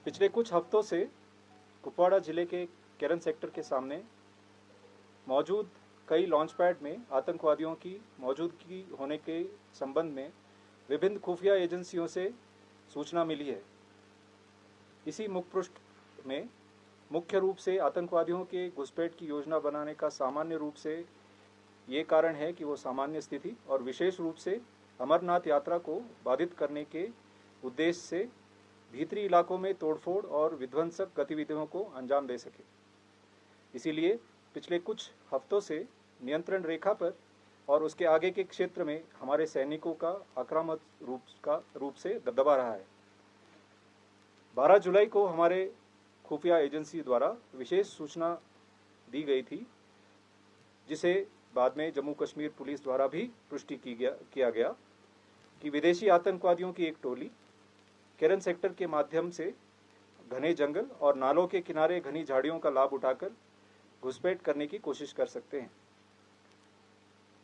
पिछले कुछ हफ्तों से कुपवाड़ा जिले के केरन सेक्टर के सामने मौजूद कई लॉन्च पैड में आतंकवादियों की मौजूदगी होने के संबंध में विभिन्न खुफिया एजेंसियों से सूचना मिली है। इसी मुखपृष्ठ में मुख्य रूप से आतंकवादियों के घुसपैठ की योजना बनाने का सामान्य रूप से ये कारण है कि वो सामान्य स्थिति और विशेष रूप से अमरनाथ यात्रा को बाधित करने के उद्देश्य से भीतरी इलाकों में तोड़फोड़ और विध्वंसक गतिविधियों को अंजाम दे सके। इसीलिए पिछले कुछ हफ्तों से नियंत्रण रेखा पर और उसके आगे के क्षेत्र में हमारे सैनिकों का आक्रामक रूप से दबदबा रहा है। 12 जुलाई को हमारे खुफिया एजेंसी द्वारा विशेष सूचना दी गई थी, जिसे बाद में जम्मू कश्मीर पुलिस द्वारा भी पुष्टि किया गया कि विदेशी आतंकवादियों की एक टोली केरन सेक्टर के माध्यम से घने जंगल और नालों के किनारे घनी झाड़ियों का लाभ उठाकर घुसपैठ करने की कोशिश कर सकते हैं।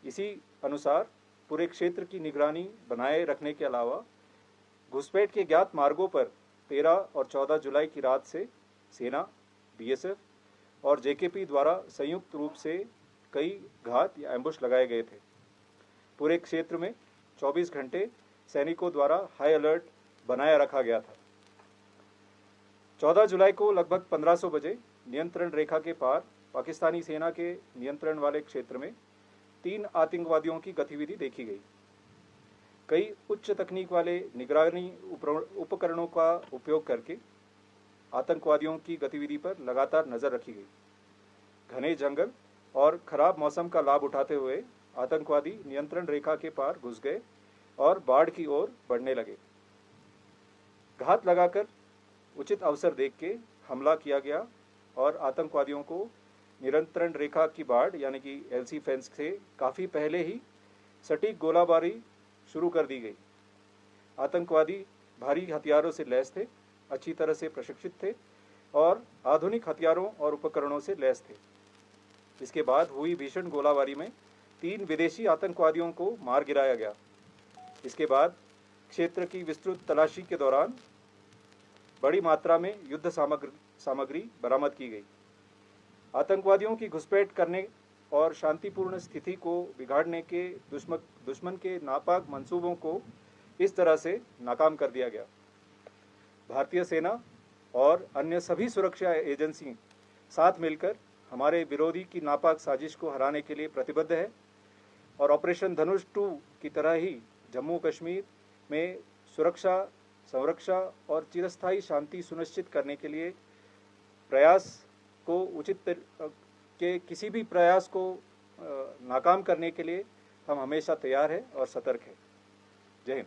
इसी अनुसार पूरे क्षेत्र की निगरानी बनाए रखने के अलावा घुसपैठ के ज्ञात मार्गों पर 13 और 14 जुलाई की रात से सेना, बीएसएफ और जेकेपी द्वारा संयुक्त रूप से कई घात या एम्बुश लगाए गए थे। पूरे क्षेत्र में 24 घंटे सैनिकों द्वारा हाई अलर्ट बनाया रखा गया था। 14 जुलाई को लगभग 1500 बजे नियंत्रण रेखा के पार पाकिस्तानी सेना के नियंत्रण वाले क्षेत्र में 3 आतंकवादियों की गतिविधि देखी गई। कई उच्च तकनीक वाले निगरानी उपकरणों का उपयोग करके आतंकवादियों की गतिविधि पर लगातार नजर रखी गई। घने जंगल और खराब मौसम का लाभ उठाते हुए आतंकवादी नियंत्रण रेखा के पार घुस गए और बाढ़ की ओर बढ़ने लगे। घात लगाकर उचित अवसर देख के हमला किया गया और आतंकवादियों को नियंत्रण रेखा की बाढ़ यानी कि एलसी फेंस से काफ़ी पहले ही सटीक गोलाबारी शुरू कर दी गई। आतंकवादी भारी हथियारों से लैस थे, अच्छी तरह से प्रशिक्षित थे और आधुनिक हथियारों और उपकरणों से लैस थे। इसके बाद हुई भीषण गोलाबारी में 3 विदेशी आतंकवादियों को मार गिराया गया। इसके बाद क्षेत्र की विस्तृत तलाशी के दौरान बड़ी मात्रा में युद्ध सामग्री बरामद की गई। आतंकवादियों की घुसपैठ करने और शांतिपूर्ण स्थिति को बिगाड़ने के दुश्मन के नापाक मंसूबों को इस तरह से नाकाम कर दिया गया। भारतीय सेना और अन्य सभी सुरक्षा एजेंसी साथ मिलकर हमारे विरोधी की नापाक साजिश को हराने के लिए प्रतिबद्ध है और ऑपरेशन धनुष 2 की तरह ही जम्मू कश्मीर में सुरक्षा, संरक्षा और चिरस्थायी शांति सुनिश्चित करने के लिए किसी भी प्रयास को नाकाम करने के लिए हम हमेशा तैयार हैं और सतर्क हैं। जय हिंद।